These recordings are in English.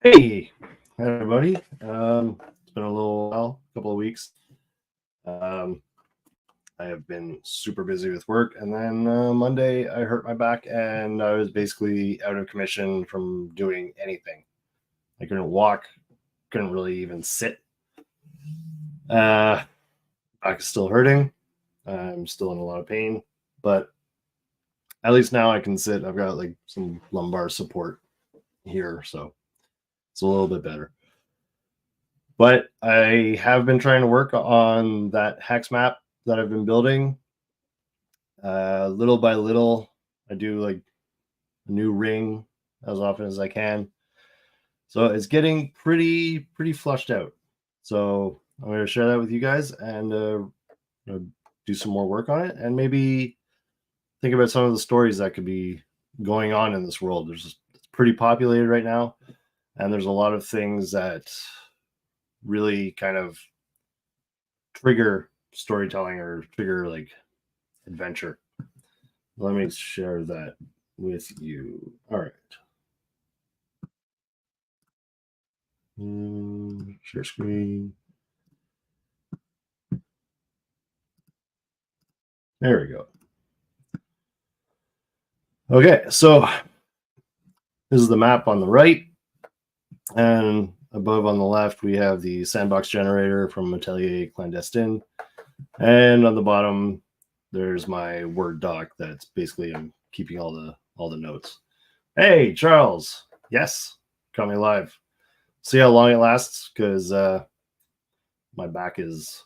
Hey, everybody. It's been a little while, a couple of weeks. Um, I have been super busy with work, and then Monday I hurt my back, and I was basically out of commission from doing anything. I couldn't walk, couldn't really even sit. Back is still hurting. I'm still in a lot of pain, but at least now I can sit. I've got like some lumbar support here, so it's a little bit better. But I have been trying to work on that hex map that I've been building. Little by little, I do like a new ring as often as I can. So it's getting pretty flushed out. So I'm going to share that with you guys and do some more work on it, and maybe think about some of the stories that could be going on in this world. It's pretty populated right now, and there's a lot of things that really kind of trigger storytelling or trigger like adventure. Let me share that with you. All right. Share screen. There we go. Okay, so this is the map on the right, and above on the left we have the sandbox generator from Atelier Clandestine, and on the bottom there's my Word doc that's basically I'm keeping all the notes. Hey, Charles. Yes, caught me live. See how long it lasts, because my back is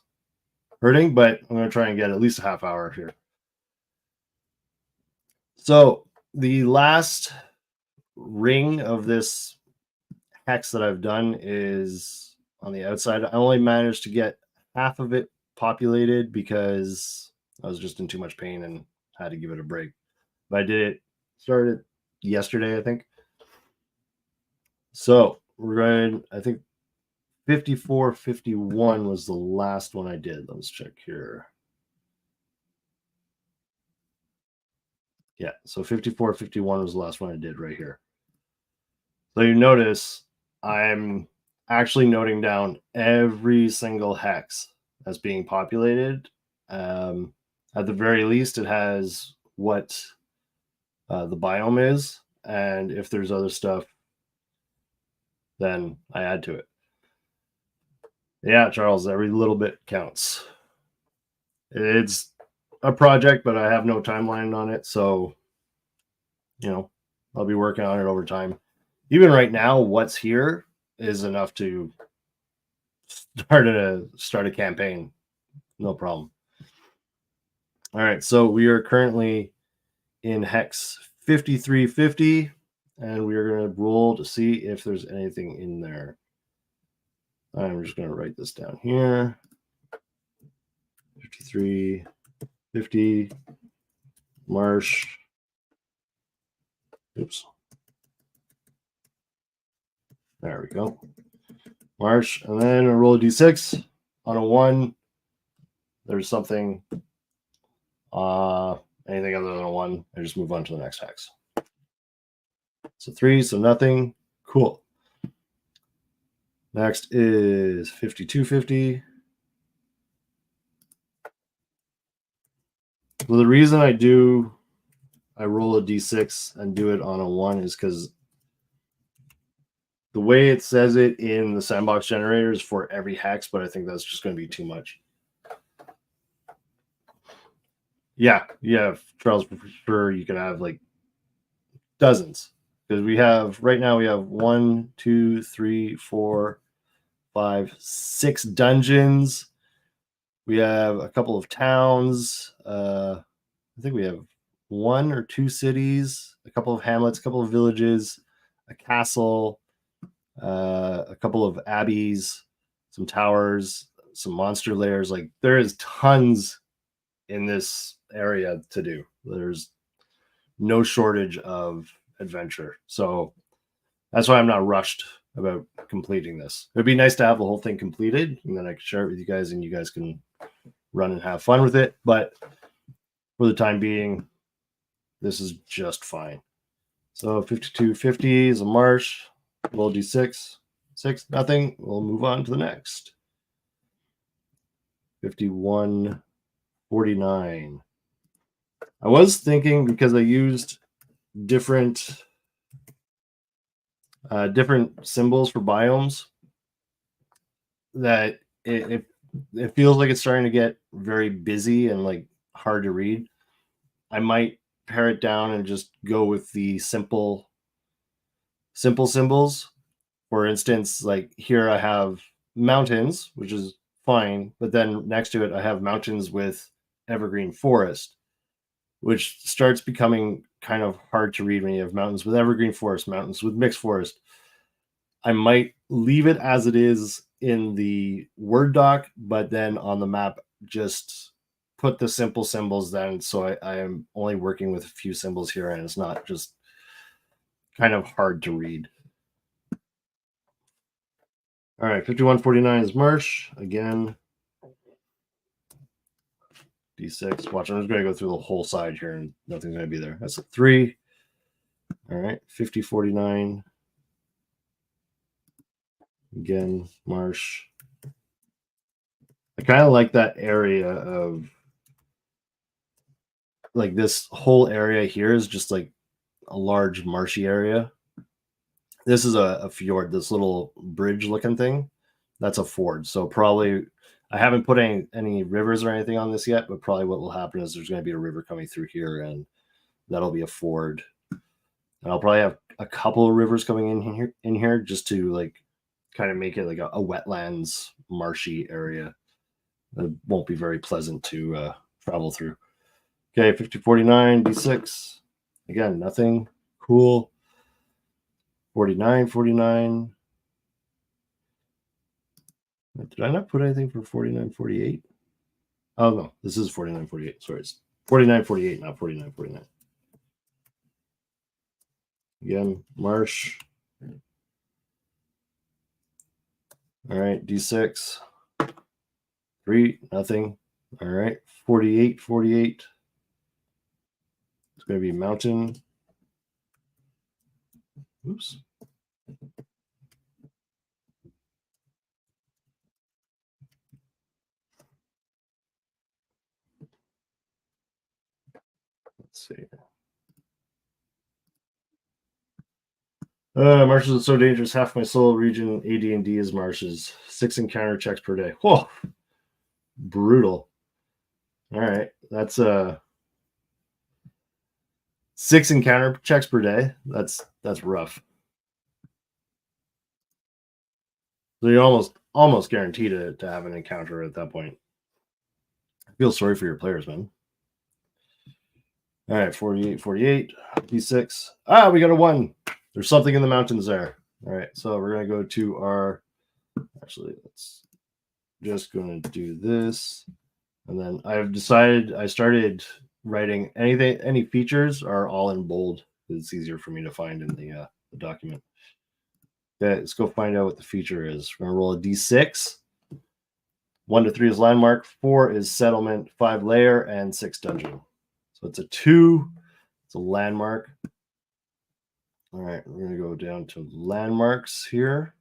hurting, but I'm going to try and get at least a half hour here. So the last ring of this hex that I've done is on the outside. I only managed to get half of it populated because I was just in too much pain and had to give it a break. But I did it, started yesterday, I think. So we're going, I think 5451 was the last one I did. Let's check here. Yeah, so 5451 was the last one I did right here. So you notice I'm actually noting down every single hex that's being populated. At the very least, it has what the biome is, and if there's other stuff, then I add to it. Yeah, Charles, every little bit counts. It's a project, but I have no timeline on it, so I'll be working on it over time. Even right now, what's here is enough to start a campaign. No problem. All right, so we are currently in hex 5350, and we are going to roll to see if there's anything in there. I'm just going to write this down here. 5350 marsh. Oops. There we go. Marsh, and then I roll a d6. On a 1, there's something. Anything other than a 1, I just move on to the next hex. So 3, so nothing. Cool. Next is 5250. Well, the reason I roll a d6 and do it on a 1 is because the way it says it in the sandbox generator is for every hex, but I think that's just going to be too much. Yeah, Charles, for sure you can have like dozens, because right now we have 1, 2, 3, 4, 5, 6 dungeons. We have a couple of towns. I think we have 1 or 2 cities, a couple of hamlets, a couple of villages, a castle, a couple of abbeys, some towers, some monster lairs. Like, there is tons in this area to do. There's no shortage of adventure. So that's why I'm not rushed about completing this. It'd be nice to have the whole thing completed, and then I can share it with you guys, and you guys can run and have fun with it. But for the time being, this is just fine. So 5250 is a marsh. Roll d6. 6, nothing. We'll move on to the next. 5149. I was thinking, because I used different symbols for biomes, that it feels like it's starting to get very busy and like hard to read. I might pare it down and just go with the simple symbols. For instance, like here I have mountains, which is fine, but then next to it I have mountains with evergreen forest, which starts becoming kind of hard to read when you have mountains with evergreen forest, mountains with mixed forest. I might leave it as it is in the Word doc, but then on the map, just put the simple symbols then. So I am only working with a few symbols here, and it's not just kind of hard to read. All right, 5149 is Marsh. Again, D6. Watch, I'm just going to go through the whole side here, and nothing's going to be there. That's a 3. All right, 5049. Again, Marsh. I kind of like that area of, like, this whole area here is just like a large marshy area. This is a fjord, this little bridge looking thing. That's a ford. So probably, I haven't put any rivers or anything on this yet, but probably what will happen is there's going to be a river coming through here, and that'll be a ford. And I'll probably have a couple of rivers coming in here just to like kind of make it like a wetlands marshy area. It won't be very pleasant to travel through. Okay, 5049 D6. Again, nothing. Cool. 4949. Did I not put anything for 4948? Oh no, this is 4948. Sorry, it's 4948, not 4949. Again, Marsh. All right, D6. 3, nothing. All right, 4848. It's going to be mountain. Oops. Let's see. Marshes are so dangerous. Half my soul region AD&D is marshes. 6 encounter checks per day. Whoa, brutal. All right, that's 6 encounter checks per day. That's rough. So you're almost guaranteed to have an encounter at that point. I feel sorry for your players, man. All right, 48, D6. Ah, we got a 1. There's something in the mountains there. All right, so we're going to go to our, actually, let's just going to do this. And then I've decided, I started writing any features are all in bold. It's easier for me to find in the document. Okay, let's go find out what the feature is. We're going to roll a D6. 1 to 3 is landmark, 4 is settlement, 5 layer, and 6 dungeon. So it's a 2. It's a landmark. All right, we're going to go down to landmarks here.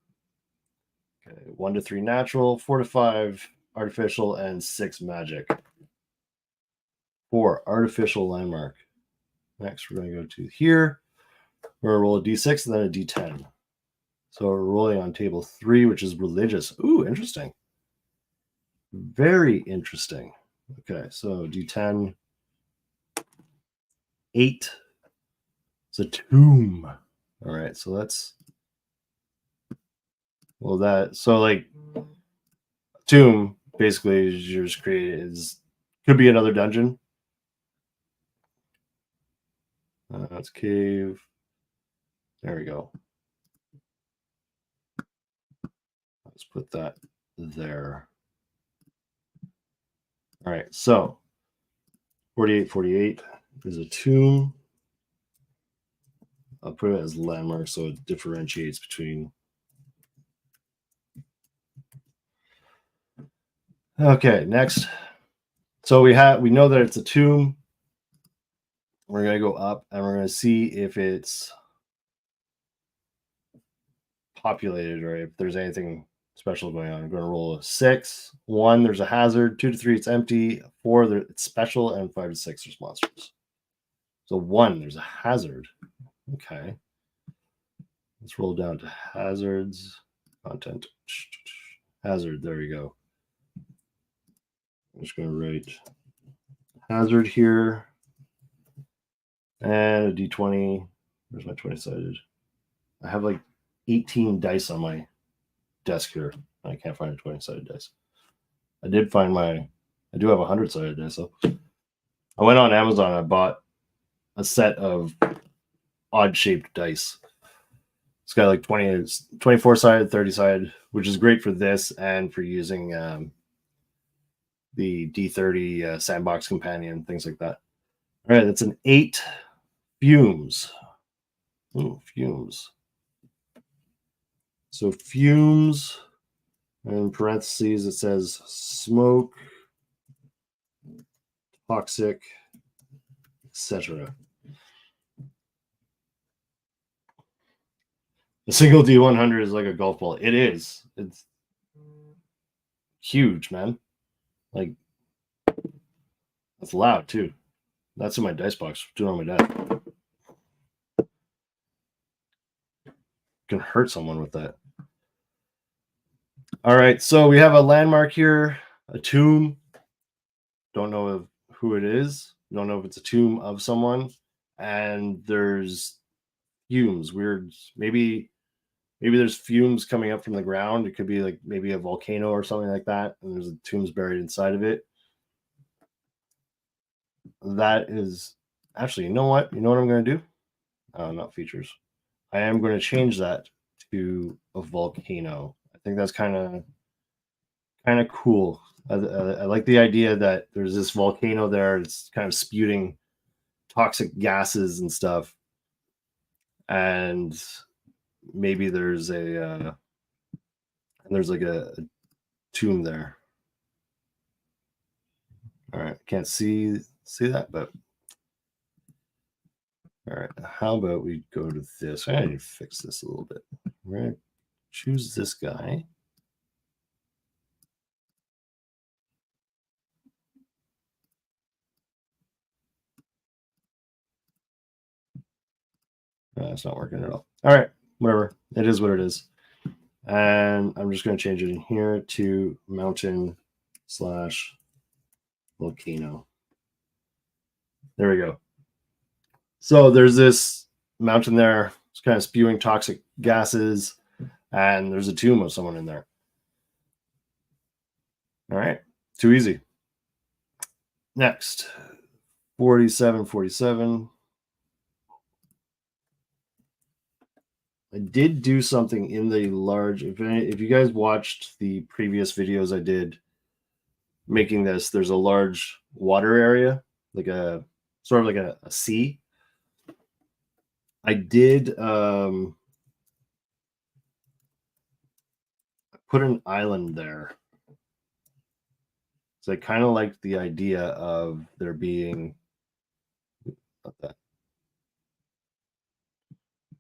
Okay, 1 to 3 natural, 4 to 5 artificial, and 6 magic. 4 artificial landmark. Next, we're going to go to here. We're going to roll a D6 and then a D10. So we're rolling on table 3, which is religious. Ooh, interesting. Very interesting. Okay, so D10. 8. It's a tomb. All right, so let's. Well, that so like tomb basically is yours created could be another dungeon. That's cave. There we go. Let's put that there. All right, so 4848 is a tomb. I'll put it as landmark so it differentiates between. Okay, next. So we know that it's a tomb. We're going to go up and we're going to see if it's populated or if there's anything special going on. I'm going to roll a 6. 1, there's a hazard. 2 to 3, it's empty. 4, it's special. And 5 to 6, there's monsters. So 1, there's a hazard. Okay. Let's roll down to hazards. Content. Hazard. There you go. I'm just going to write hazard here. And a d20. Where's my 20-sided? I have like 18 dice on my desk here. I can't find a 20-sided dice. I do have a 100-sided dice. So I went on Amazon. I bought a set of odd-shaped dice. It's got like 24-sided, 30-sided, which is great for this and for using the D30 Sandbox Companion, things like that. All right, that's an 8 fumes. Ooh, fumes. So fumes, in parentheses, it says smoke, toxic, etc. A single D100 is like a golf ball. It is. It's huge, man. Like, that's loud, too. That's in my dice box. Doing on my desk. Can hurt someone with that. All right, so we have a landmark here, a tomb. Don't know who it is. Don't know if it's a tomb of someone. And there's fumes. Weird. Maybe there's fumes coming up from the ground. It could be like maybe a volcano or something like that. And there's a tombs buried inside of it. That is actually, you know what? You know what I'm going to do? Not features. I am going to change that to a volcano. I think that's kind of cool. I like the idea that there's this volcano there. It's kind of spewing toxic gases and stuff. And maybe there's like a tomb there. All right, can't see that, but all right. How about we go to this? I need to fix this a little bit. We're gonna choose this guy. It's not working at all. All right, whatever. It is what it is. And I'm just going to change it in here to mountain/volcano. There we go. So there's this mountain there. It's kind of spewing toxic gases, and there's a tomb of someone in there. All right, too easy. Next, 47. I did do something in the large. If you guys watched the previous videos I did making this, there's a large water area, like a sort of like a sea. I did put an island there. So I kind of liked the idea of there being not that.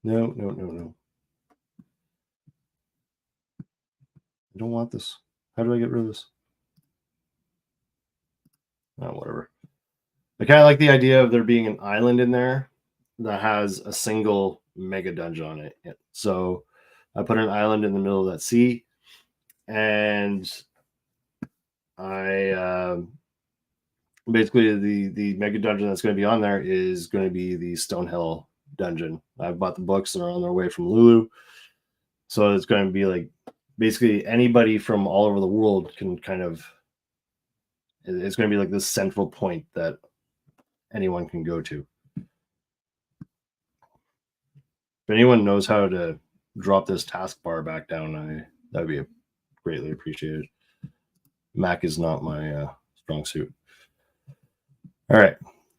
No. I don't want this. How do I get rid of this? Oh, whatever. I kind of like the idea of there being an island in there that has a single mega dungeon on it. So I put an island in the middle of that sea, and I basically the mega dungeon that's going to be on there is going to be the Stonehill dungeon. I've bought the books and are on their way from Lulu, so it's going to be like basically anybody from all over the world can kind of. It's going to be like this central point that anyone can go to. If anyone knows how to drop this taskbar back down, that'd be greatly appreciated. Mac is not my strong suit. All right,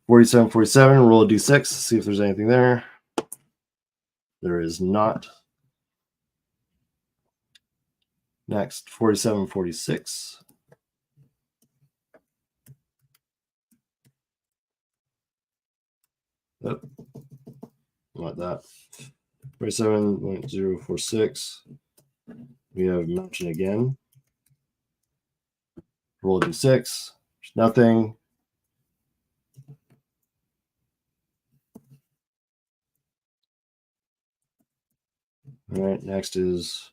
47. Roll a d6. See if there's anything there. There is not. Next, 47. Oh, not that. 47.046. We have mountain again. Roll d6. There's nothing. All right, next is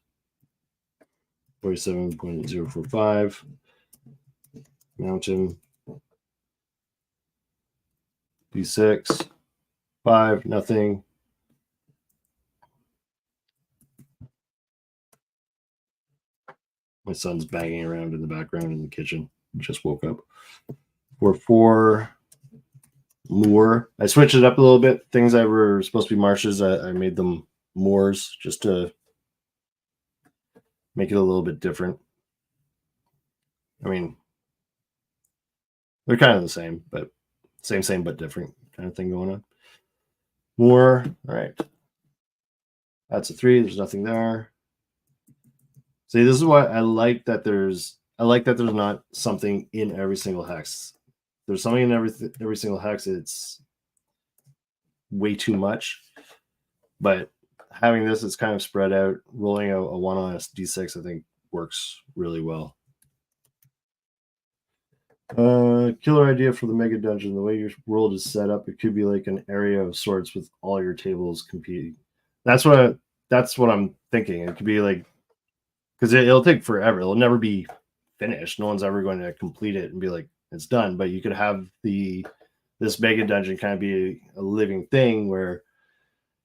47.045. Mountain. D6. 5, nothing. My son's banging around in the background in the kitchen. Just woke up. 4 moor. I switched it up a little bit. Things that were supposed to be marshes, I made them moors just to make it a little bit different. I mean, they're kind of the same, but same but different kind of thing going on. Moor. All right. That's a 3. There's nothing there. See, this is why I like that there's not something in every single hex. There's something in every single hex. It's way too much. But having this, it's kind of spread out. Rolling a 1 on a d6, I think, works really well. Killer idea for the mega dungeon. The way your world is set up, it could be like an area of sorts with all your tables competing. That's what I'm thinking. It could be like, because it'll take forever. It'll never be finished. No one's ever going to complete it and be like, it's done. But you could have this mega dungeon kind of be a living thing where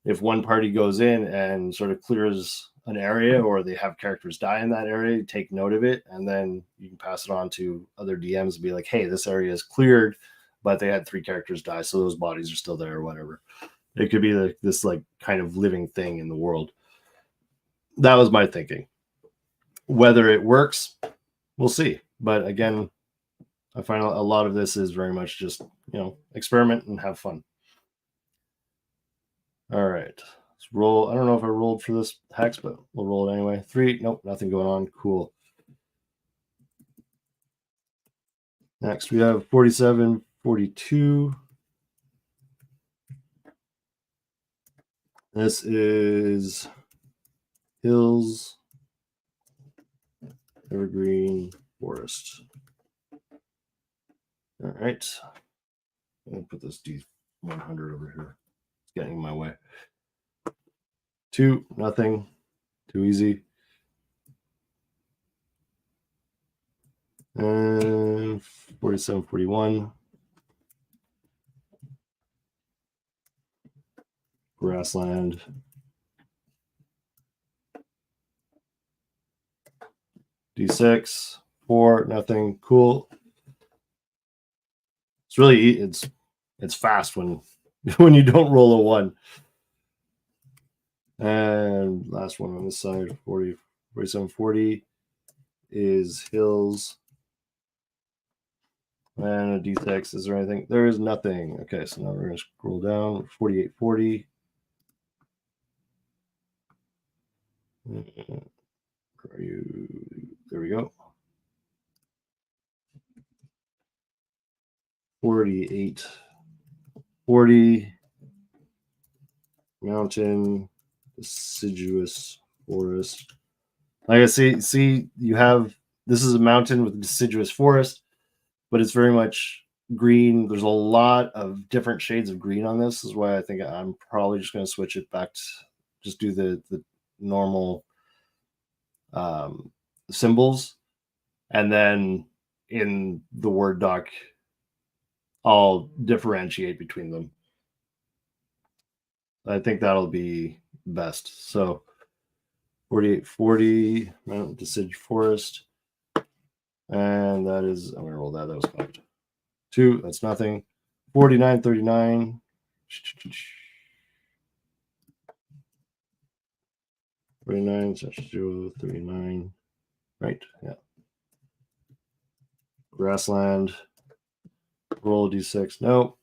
if one party goes in and sort of clears an area, or they have characters die in that area, take note of it, and then you can pass it on to other DMs and be like, hey, this area is cleared, but they had 3 characters die, so those bodies are still there or whatever. It could be like this like kind of living thing in the world. That was my thinking. Whether it works, we'll see. But again, I find a lot of this is very much just, experiment and have fun. All right. Let's roll. I don't know if I rolled for this hex, but we'll roll it anyway. 3. Nope, nothing going on. Cool. Next, we have 4742. This is Hills, Evergreen, Forest. All right. I'm going to put this D100 over here. It's getting in my way. 2, nothing. Too easy. And 4741. Grassland. D6. 4, nothing. Cool. It's really it's fast when you don't roll a 1. And last one on this side, 4740 is Hills. And a D6. Is there anything? There is nothing. Okay, so now we're going to scroll down. 4840. Where are you? There we go. 4840. Mountain, deciduous forest. Like I see, you have, this is a mountain with deciduous forest, but it's very much green. There's a lot of different shades of green on this. This is why I think I'm probably just going to switch it back to just do the normal symbols, and then in the Word doc I'll differentiate between them. I think that'll be best. So 4840 Mountain Deciduous Forest, and that is, I'm gonna roll that. That was 5. 2, that's nothing. 4939. 49 39. Right, yeah. Grassland. Roll D6. Nope.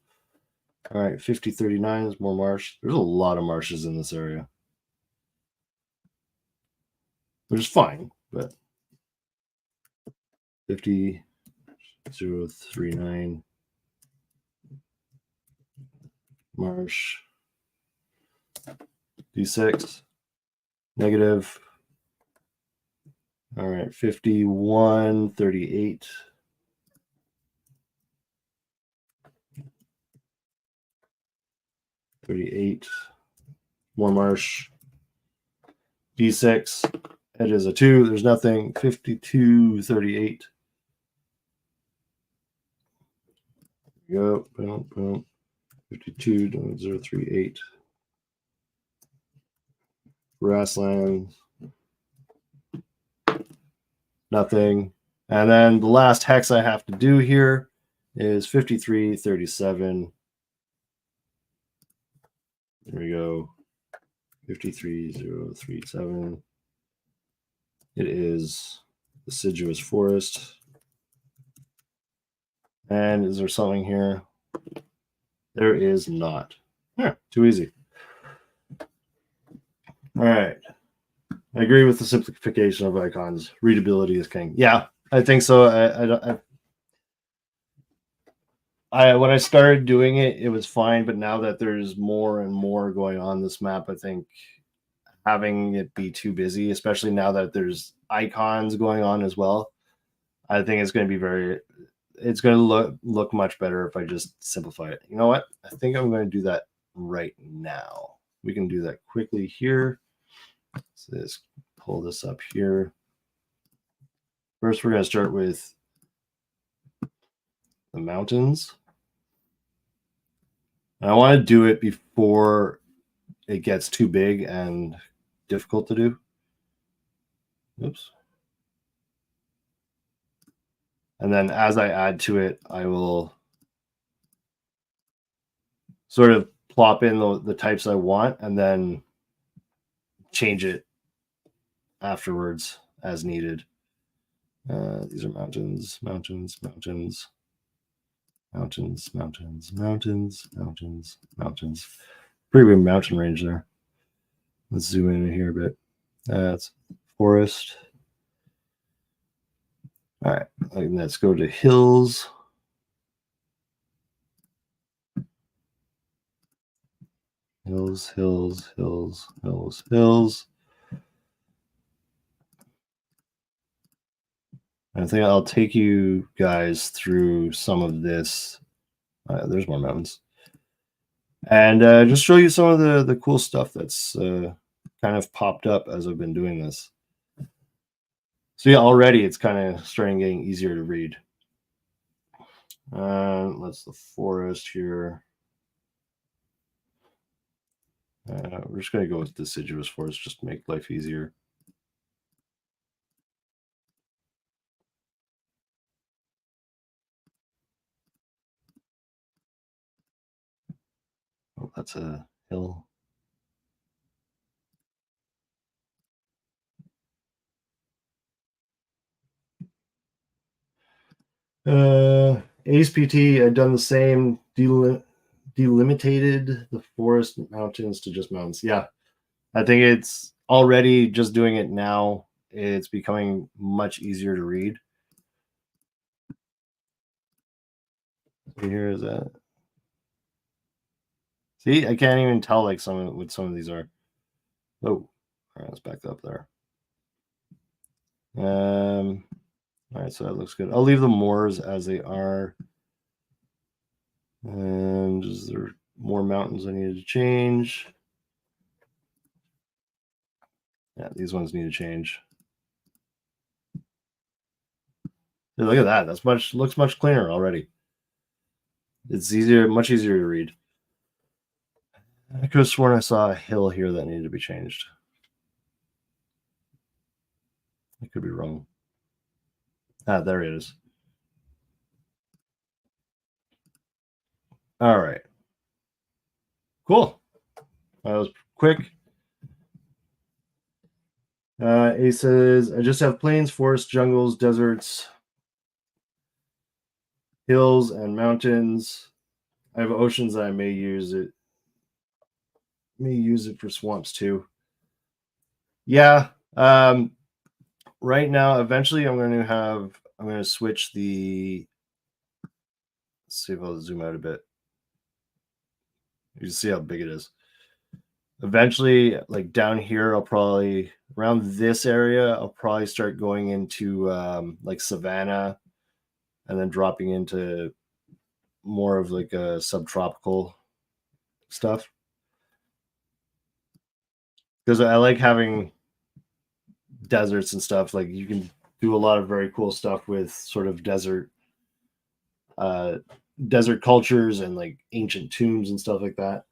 All right, 5039 is more marsh. There's a lot of marshes in this area, which is fine, but 50039 marsh. D6. Negative. All right, 51, 38. More marsh. D6. It is a 2. There's nothing. 52, 38. Go. Boom, boom. 52, 0, 3, 8. Grasslands. Nothing. And then the last hex I have to do here is 53, 37. There we go. 53037. It is deciduous forest. And is there something here? There is not. Yeah, too easy. All right. I agree with the simplification of icons. Readability is king. Yeah, I think so. When I started doing it, it was fine, but now that there's more and more going on this map, I think having it be too busy, especially now that there's icons going on as well, I think it's going to be it's going to look much better if I just simplify it. You know what? I think I'm going to do that right now. We can do that quickly here. So let's pull this up here. First, we're going to start with the mountains. And I want to do it before it gets too big and difficult to do. Oops. And then as I add to it, I will sort of plop in the types I want and then change it afterwards as needed. These are mountains, mountains, mountains, mountains, mountains, mountains, mountains, mountains. Pretty big mountain range there. Let's zoom in here a bit. That's forest. All right, let's go to hills. Hills, hills, hills, hills, hills. I think I'll take you guys through some of this. There's more mountains. And just show you some of the cool stuff that's kind of popped up as I've been doing this. So yeah, already it's kind of starting getting easier to read. That's the forest here. We're just going to go with deciduous forest just to make life easier. Oh, that's a hill. ACPT, I've done the same, delimitated the forest mountains to just mountains. Yeah, I think it's already just doing it now. It's becoming much easier to read. Here is that. See, I can't even tell like what some of these are. Oh, all right, let's back up there. All right, so that looks good. I'll leave the moors as they are. And is there more mountains I needed to change? Yeah, these ones need to change. Hey, look at that. Looks much cleaner already. It's much easier to read. I could have sworn I saw a hill here that needed to be changed. I could be wrong. Ah, there it is. All right. Cool. That was quick. A says, I just have plains, forests, jungles, deserts, hills, and mountains. I have oceans that I may use it. For swamps too. Yeah. Right now, eventually I'm going to switch the, let's see if I'll zoom out a bit. You can see how big it is. Eventually, like down here, I'll probably around this area, I'll probably start going into like savanna, and then dropping into more of like a subtropical stuff, because I like having deserts and stuff. Like you can do a lot of very cool stuff with sort of uh, desert cultures and like ancient tombs and stuff like that.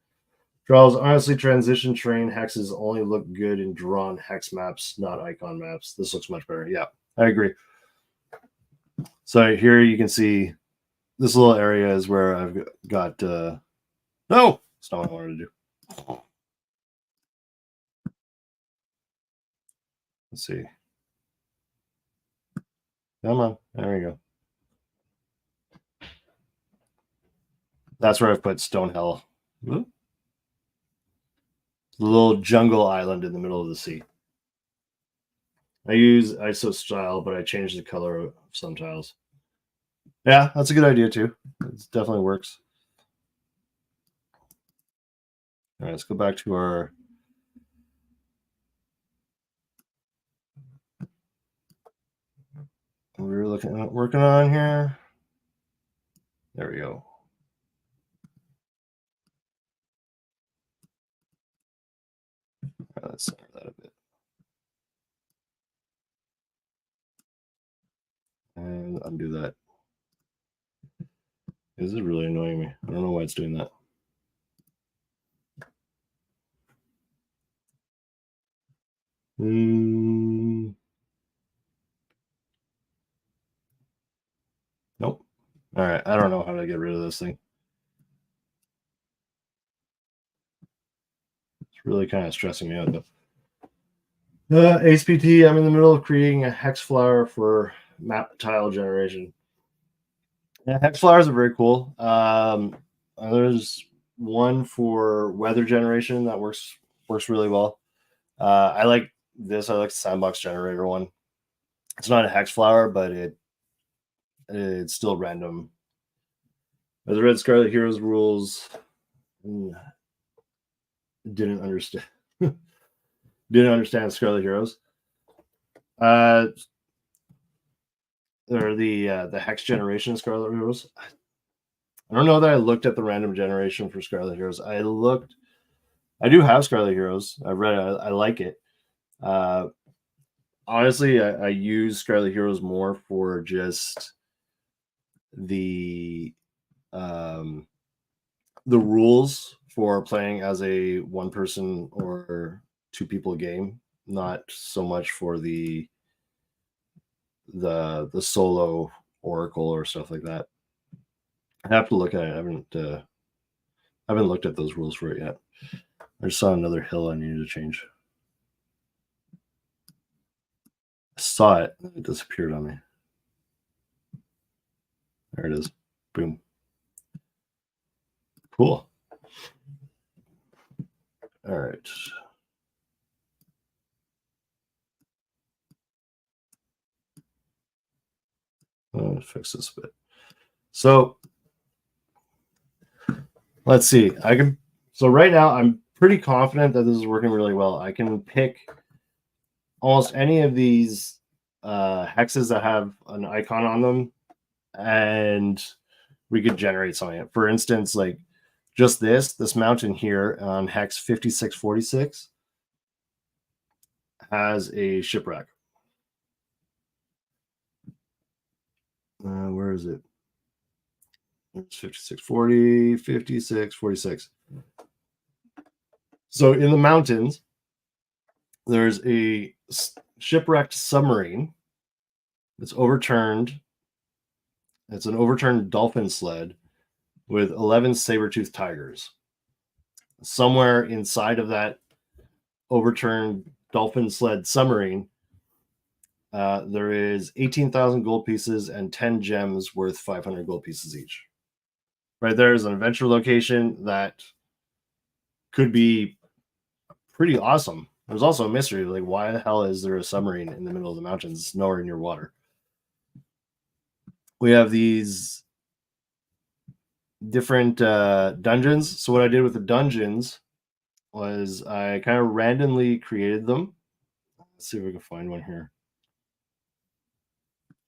Draws honestly, transition terrain hexes only look good in drawn hex maps, not icon maps. This looks much better. Yeah, I agree. So here you can see this little area is where I've got. No, that's not what I wanted to do. Let's see. Come on, there we go. That's where I've put Stonehell. The little jungle island in the middle of the sea. I use ISO style, but I changed the color of some tiles. Yeah, that's a good idea too. It definitely works. All right, let's go back to our. We were looking at working on here. There we go. Right, let's center that a bit. And undo that. This is really annoying me. I don't know why it's doing that. Nope. All right. I don't know how to get rid of this thing. It's really kind of stressing me out though. HPT, I'm in the middle of creating a hex flower for map tile generation. Yeah, hex flowers are very cool. There's one for weather generation that works really well. I like this. I like the sandbox generator one. It's not a hex flower, but it's still random. The Red Scarlet Heroes rules didn't understand didn't understand Scarlet Heroes. Or the Hex Generation Scarlet Heroes. I don't know that I looked at the random generation for Scarlet Heroes. I do have Scarlet Heroes. I read it. I like it. Honestly, I use Scarlet Heroes more for just the rules for playing as a one person or two people game, not so much for the solo oracle or stuff like that. I have to look at it. I haven't looked at those rules for it yet. I just saw another hill I needed to change. I saw it. It disappeared on me. There it is. Boom. Cool. All right. I'll fix this bit. So let's see. So right now I'm pretty confident that this is working really well. I can pick almost any of these hexes that have an icon on them, and we could generate something. For instance, like just this mountain here on hex 5646 has a shipwreck. Where is it? It's 5640, 5646. So in the mountains, there's a shipwrecked submarine. It's overturned. It's an overturned dolphin sled with 11 saber-toothed tigers. Somewhere inside of that overturned dolphin sled submarine, there is 18,000 gold pieces and 10 gems worth 500 gold pieces each. Right there is an adventure location that could be pretty awesome. There's also a mystery, like why the hell is there a submarine in the middle of the mountains? It's nowhere near water. We have these different dungeons. So what I did with the dungeons was I kind of randomly created them. Let's see if we can find one here.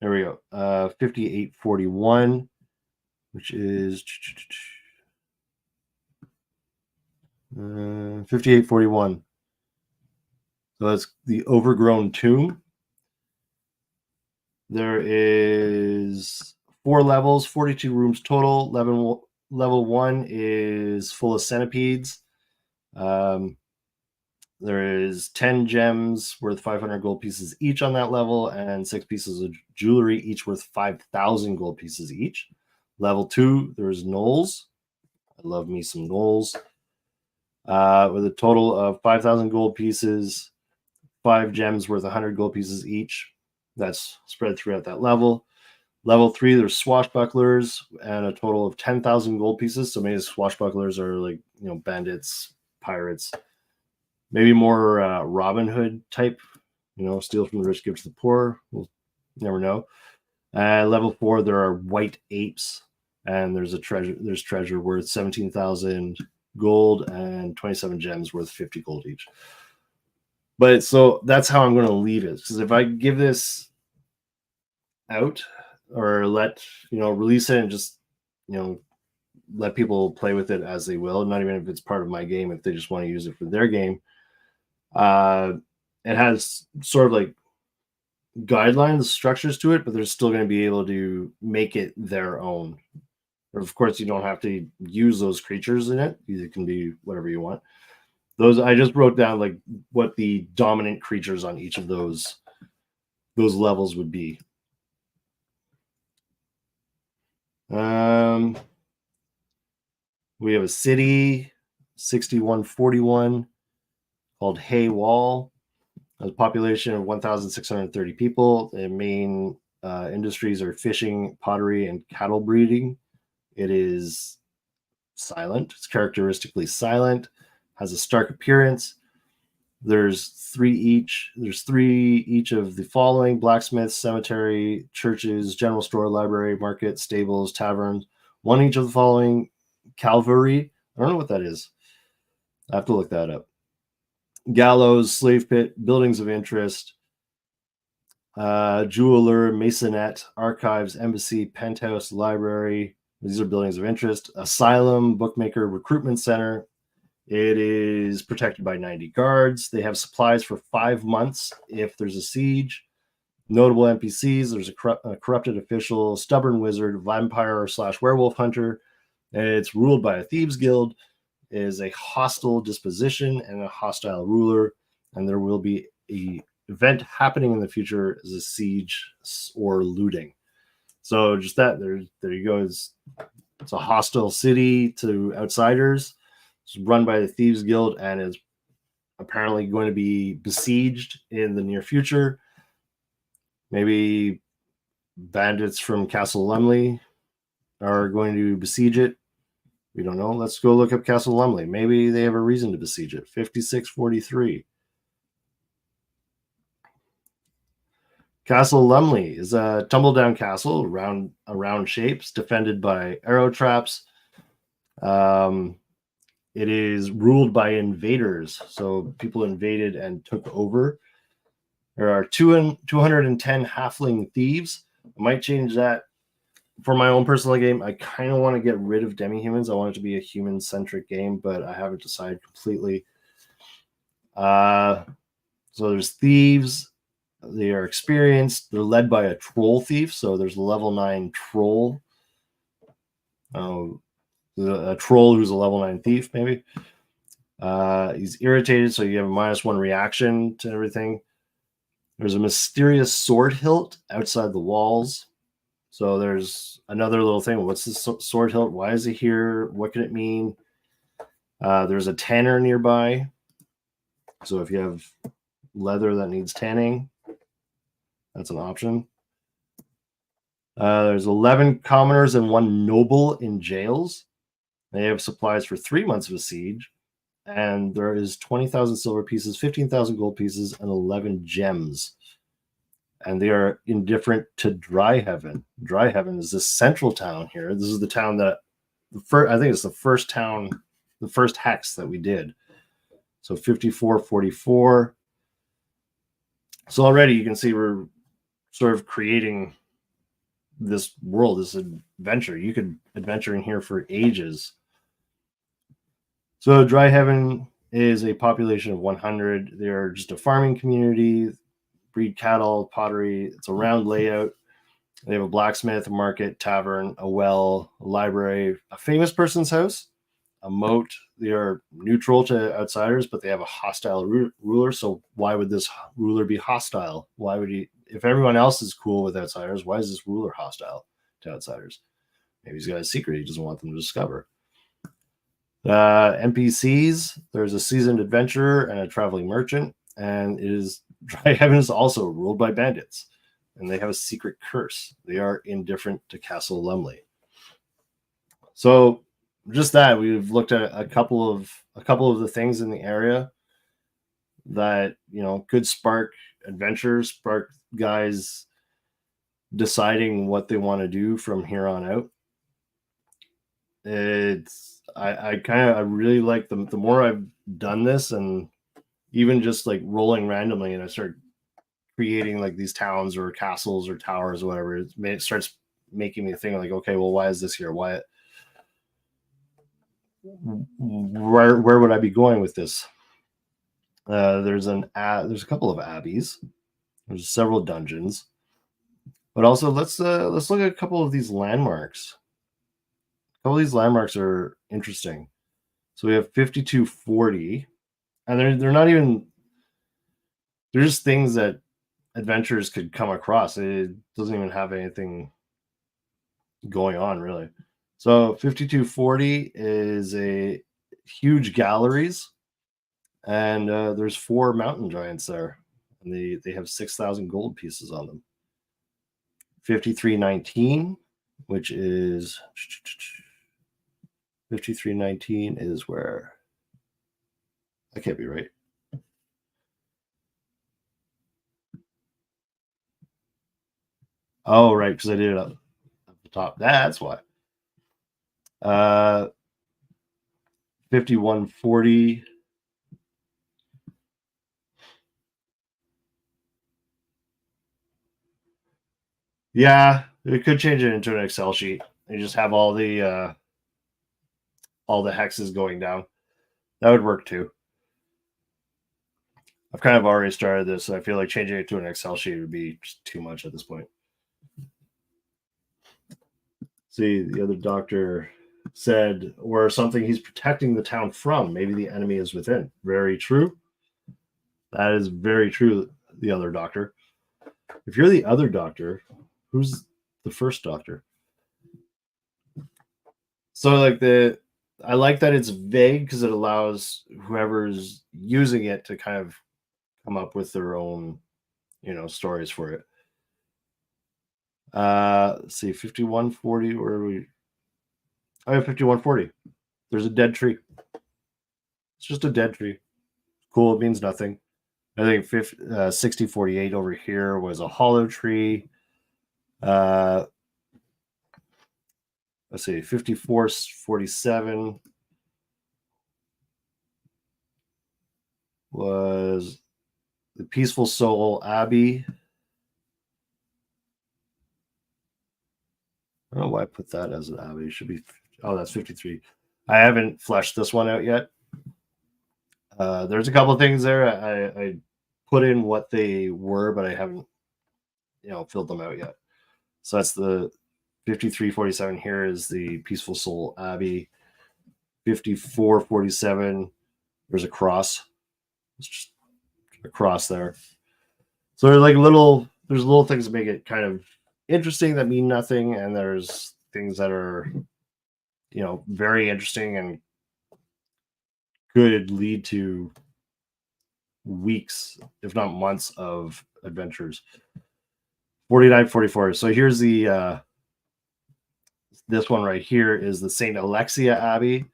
There we go. 5841, which is 5841. So that's the overgrown tomb. There is 4 levels, 42 rooms total. Level 1 is full of centipedes. There is 10 gems worth 500 gold pieces each on that level, and 6 pieces of jewelry, each worth 5,000 gold pieces each. Level 2, there's gnolls. I love me some gnolls. With a total of 5,000 gold pieces, 5 gems worth 100 gold pieces each. That's spread throughout that level. Level 3, there's swashbucklers, and a total of 10,000 gold pieces. So maybe swashbucklers are like, bandits, pirates, maybe more Robin Hood type, steal from the rich, give to the poor. We'll never know. Level 4, there are white apes, and there's treasure worth 17,000 gold and 27 gems worth 50 gold each. But so that's how I'm going to leave it, because if I give this out or release it and just let people play with it as they will, not even if it's part of my game, if they just want to use it for their game, it has sort of like guidelines, structures to it, but they're still going to be able to make it their own. Of course, you don't have to use those creatures in it. It can be whatever you want. Those I just wrote down like what the dominant creatures on each of those levels would be. We have a city, 6141, called Hay Wall. A population of 1,630 people. The main industries are fishing, pottery, and cattle breeding. It is silent. It's characteristically silent. Has a stark appearance. There's 3 each. There's 3 each of the following: blacksmith, cemetery, churches, general store, library, market, stables, taverns. 1 each of the following: cavalry. I don't know what that is. I have to look that up. Gallows, slave pit, buildings of interest, jeweler, masonette, archives, embassy, penthouse, library. These are buildings of interest. Asylum, bookmaker, recruitment center. It is protected by 90 guards. They have supplies for 5 months if there's a siege. Notable NPCs: there's a corrupted official, stubborn wizard, vampire / werewolf hunter. It's ruled by a thieves guild. It is a hostile disposition and a hostile ruler, and there will be an event happening in the future as a siege or looting. So just that, there you go. It's a hostile city to outsiders. It's run by the Thieves Guild and is apparently going to be besieged in the near future. Maybe bandits from Castle Lumley are going to besiege it. We don't know. Let's go look up Castle Lumley. Maybe they have a reason to besiege it. 5643. Castle Lumley is a tumble-down castle, round shapes, defended by arrow traps. It is ruled by invaders, so people invaded and took over. There are 210 halfling thieves. I might change that for my own personal game. I kind of want to get rid of demi-humans. I want it to be a human-centric game, but I haven't decided completely. So there's thieves. They are experienced. They're led by a troll thief. So there's a level 9 troll. A troll who's a level 9 thief, maybe. He's irritated, so you have a -1 reaction to everything. There's a mysterious sword hilt outside the walls. So there's another little thing. What's this sword hilt? Why is it here? What can it mean? There's a tanner nearby. So if you have leather that needs tanning, that's an option. There's 11 commoners and 1 noble in jails. They have supplies for 3 months of a siege. And there is 20,000 silver pieces, 15,000 gold pieces, and 11 gems. And they are indifferent to Dry Heaven. Dry Heaven is this central town here. This is the town that, I think it's the first town, the first hex that we did. So 5444. So already you can see we're sort of creating this world, this adventure. You could adventure in here for ages. So Dry Heaven is a population of 100. They're just a farming community, breed cattle, pottery. It's a round layout. They have a blacksmith, a market, tavern, a well, a library, a famous person's house, a moat. They are neutral to outsiders, but they have a hostile ruler. So why would this ruler be hostile? Why would he? If everyone else is cool with outsiders, why is this ruler hostile to outsiders? Maybe he's got a secret he doesn't want them to discover. NPCs, there's a seasoned adventurer and a traveling merchant, and Dry Heaven is also ruled by bandits, and they have a secret curse. They are indifferent to Castle Lumley. So just that, we've looked at a couple of the things in the area that could spark adventure, spark guys deciding what they want to do from here on out. I really like the more I've done this, and even just like rolling randomly, and I start creating like these towns or castles or towers or whatever, it starts making me think like, okay, well, why is this here? Where would I be going with this? There's a couple of abbeys. There's several dungeons, but also let's look at a couple of these landmarks. A couple of these landmarks are interesting. So we have 5240, and they're not even. They're just things that adventurers could come across. It doesn't even have anything going on really. So 5240 is a huge galleries, and there's 4 mountain giants there, and they have 6,000 gold pieces on them. 5319, which is 5319 is where I can't be right. Oh, right, because I did it up the top. That's why. 5140. Yeah, we could change it into an Excel sheet and just have all the hexes going down. That would work too. I've kind of already started this, so I feel like changing it to an Excel sheet would be just too much at this point. See, the other doctor said, or something he's protecting the town from. Maybe the enemy is within. Very true. That is very true, the other doctor. If you're the other doctor, who's the first doctor? So I like that it's vague because it allows whoever's using it to kind of come up with their own, stories for it. Let's see, 5140, where are we? I have 5140. There's a dead tree. It's just a dead tree. Cool, it means nothing. I think 6048 over here was a hollow tree. Let's see, 5447 was the Peaceful Soul Abbey. I don't know why I put that as an abbey. It should be, that's 53. I haven't fleshed this one out yet. There's a couple of things there. I put in what they were, but I haven't, filled them out yet. So that's the 5347 here is the Peaceful Soul Abbey. 5447, there's a cross. It's just a cross there. So there's little things that make it kind of interesting that mean nothing, and there's things that are, very interesting and could lead to weeks, if not months, of adventures. 4944. So here's the this one right here is the St. Alexia Abbey.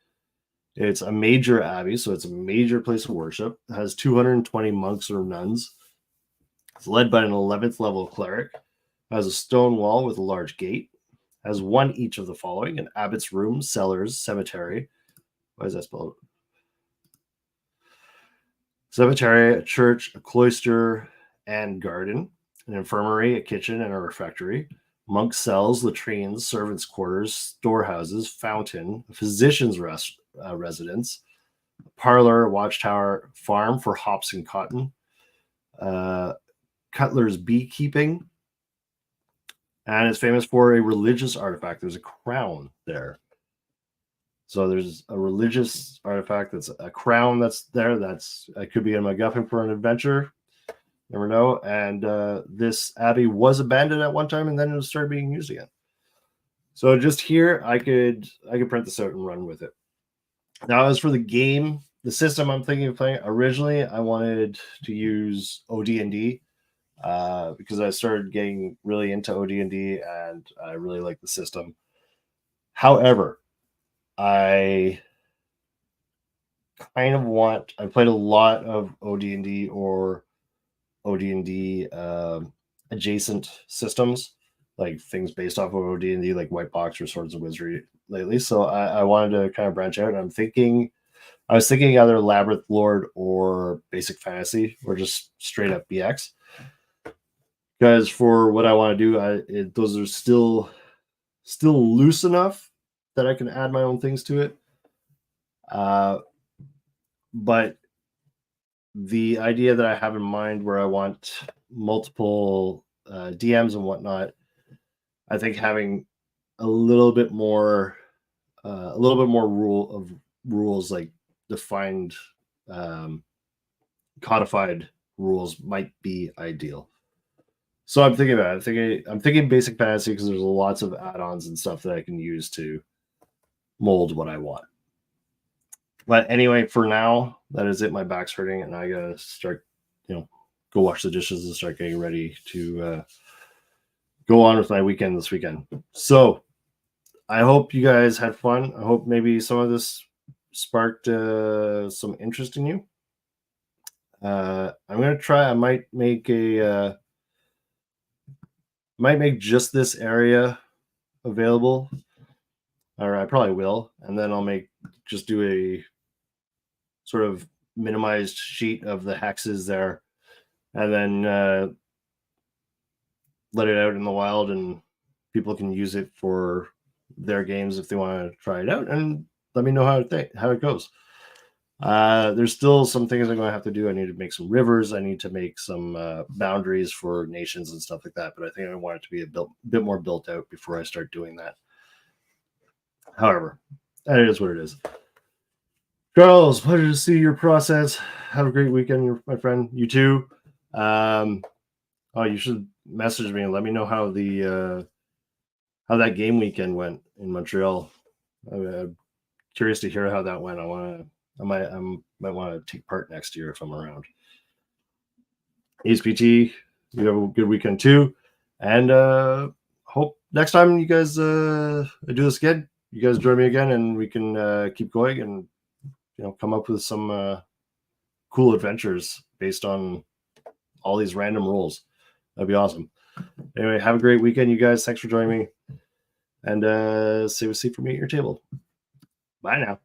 It's a major abbey, so it's a major place of worship. It has 220 monks or nuns. It's led by an 11th level cleric. It has a stone wall with a large gate. It has one each of the following: an abbot's room, cellars, cemetery. Why is that spelled? cemetery, a church, a cloister and garden, an infirmary, a kitchen, and a refectory, monk cells, latrines, servants' quarters, storehouses, fountain, a physician's residence, parlor, watchtower, farm for hops and cotton, cutler's beekeeping, and it's famous for a religious artifact. There's a crown there. So there's a religious artifact that's a crown that's there. That's it could be a MacGuffin for an adventure. Never know. And this abbey was abandoned at one time, and then it started being used again. So just here, I could print this out and run with it. Now, as for the game, the system I'm thinking of playing, originally I wanted to use OD&D because I started getting really into OD&D and I really like the system. However, I kind of want, I played a lot of OD&D or OD&D adjacent systems, like things based off of OD&D, like White Box or Swords of Wizardry lately. So I wanted to kind of branch out, and I was thinking either Labyrinth Lord or Basic Fantasy or just straight up BX. Because for what I want to do, those are still loose enough that I can add my own things to it. But the idea that I have in mind where I want multiple DMs and whatnot, I think having a little bit more rules, like defined, codified rules might be ideal. So I'm thinking about it. I'm thinking Basic Fantasy because there's lots of add-ons and stuff that I can use to mold what I want. But anyway, for now, that is it. My back's hurting, and I gotta start, go wash the dishes and start getting ready to go on with my weekend this weekend. So I hope you guys had fun. I hope maybe some of this sparked some interest in you. I'm gonna try. I might make just this area available, or I probably will, and then I'll just do a sort of minimized sheet of the hexes there, and then let it out in the wild, and people can use it for their games if they want to try it out, and let me know how it goes. There's still some things I'm going to have to do. I need to make some rivers. I need to make some boundaries for nations and stuff like that. But I think I want it to be a bit more built out before I start doing that. However, that is what it is. Charles, pleasure to see your process. Have a great weekend, my friend. You too. You should message me and let me know how that game weekend went in Montreal. I'm curious to hear how that went. I might want to take part next year if I'm around. HPT, you have a good weekend too, and hope next time you guys do this again, you guys join me again, and we can keep going and come up with some cool adventures based on all these random rules. That'd be awesome. Anyway, have a great weekend, you guys. Thanks for joining me, and save a seat for me at your table. Bye now.